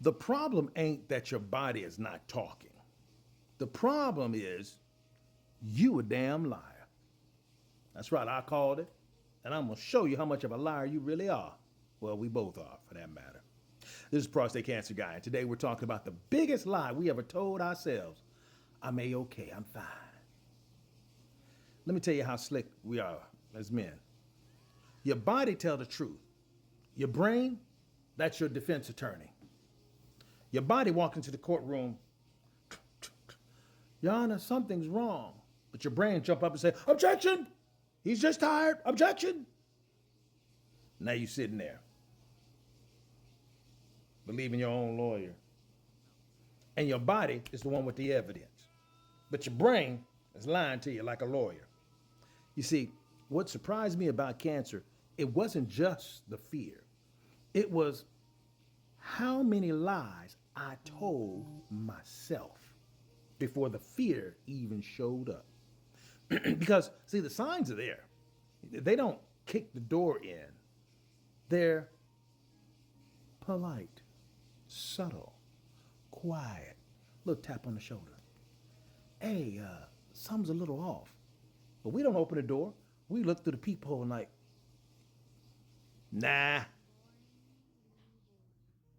The problem ain't that your body is not talking. The problem is you a damn liar. That's right, I called it. And I'm going to show you how much of a liar you really are. Well, we both are, for that matter. This is Prostate Cancer Guy, and today we're talking about the biggest lie we ever told ourselves. I'm A-okay, I'm fine. Let me tell you how slick we are as men. Your body tells the truth. Your brain, that's your defense attorney. Your body walks into the courtroom, Your Honor, something's wrong. But your brain jump up and say, objection! He's just tired, objection! Now you sitting there, believing your own lawyer. And your body is the one with the evidence. But your brain is lying to you like a lawyer. You see, what surprised me about cancer, it wasn't just the fear. It was how many lies I told myself before the fear even showed up. Because, see, the signs are there. They don't kick the door in. They're polite, subtle, quiet. Little tap on the shoulder. Hey, something's a little off. But we don't open the door. We look through the peephole and like, nah,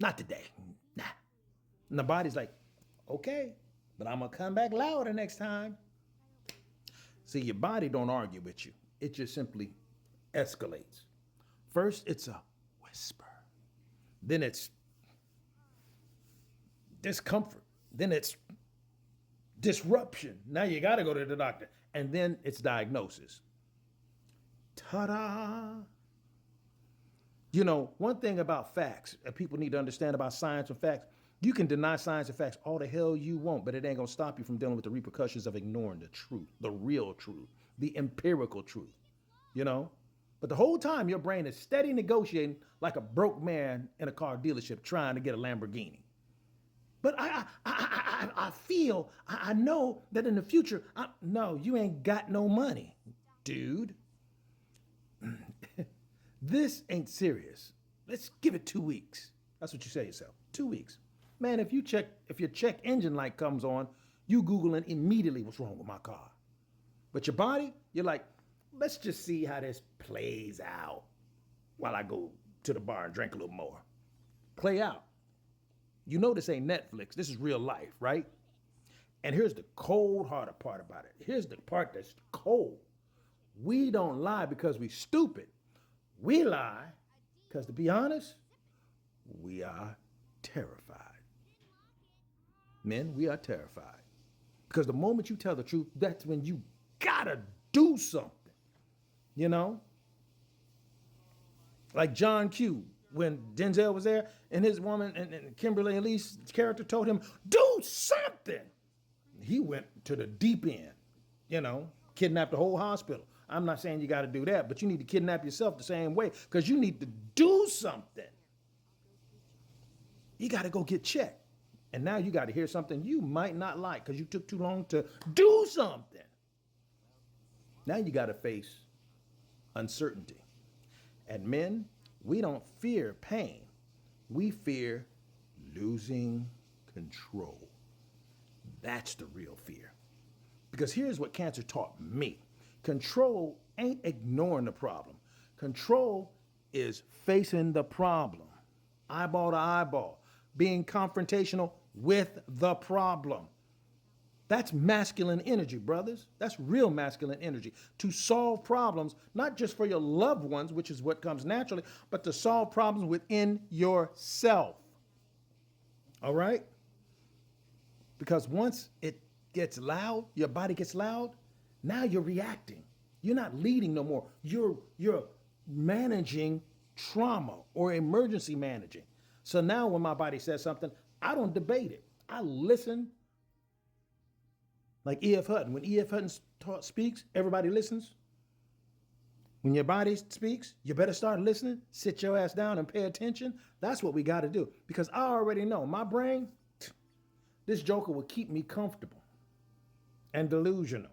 not today. Nah. And the body's like, okay, but I'm going to come back louder next time. See, your body don't argue with you. It just simply escalates. First, it's a whisper. Then it's discomfort. Then it's disruption. Now you got to go to the doctor. And then it's diagnosis. Ta-da! You know, one thing about facts that people need to understand about science and facts, you can deny science and facts all the hell you want, but it ain't going to stop you from dealing with the repercussions of ignoring the truth, the real truth, the empirical truth, you know? But the whole time your brain is steady negotiating like a broke man in a car dealership trying to get a Lamborghini. But I feel, I know that in the future, no, you ain't got no money, dude. This ain't serious. Let's give it 2 weeks. That's what you say to yourself. 2 weeks. Man, if your check engine light comes on, you Googling immediately what's wrong with my car. But your body, you're like, let's just see how this plays out while I go to the bar and drink a little more. Play out. You know this ain't Netflix. This is real life, right? And here's the cold-hearted part about it. Here's the part that's cold. We don't lie because we're stupid. We lie because, to be honest, we are terrified. Men, we are terrified. Because the moment you tell the truth, that's when you gotta do something. You know? Like John Q, when Denzel was there, and his woman, and Kimberly Elise character told him, do something. He went to the deep end, you know, kidnapped the whole hospital. I'm not saying you got to do that, but you need to kidnap yourself the same way because you need to do something. You got to go get checked. And now you got to hear something you might not like because you took too long to do something. Now you got to face uncertainty. And men, we don't fear pain. We fear losing control. That's the real fear. Because here's what cancer taught me. Control ain't ignoring the problem. Control is facing the problem, eyeball to eyeball, being confrontational with the problem. That's masculine energy, brothers. That's real masculine energy. To solve problems, not just for your loved ones, which is what comes naturally, but to solve problems within yourself. All right? Because once it gets loud, your body gets loud, now you're reacting. You're not leading no more. You're managing trauma or emergency managing. So now when my body says something, I don't debate it. I listen. Like E.F. Hutton. When E.F. Hutton speaks, everybody listens. When your body speaks, you better start listening. Sit your ass down and pay attention. That's what we got to do. Because I already know my brain, this joker will keep me comfortable and delusional.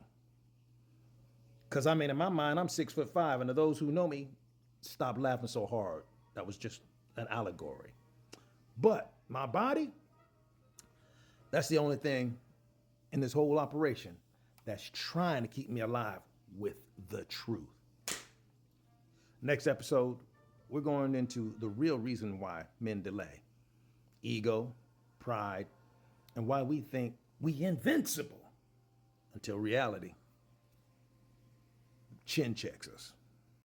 Because I mean, in my mind, I'm 6'5", and to those who know me, stop laughing so hard. That was just an allegory. But My body, that's the only thing in this whole operation that's trying to keep me alive with the truth. Next episode, we're going into the real reason why men delay: ego, pride, and why we think we invincible until reality chin checks us.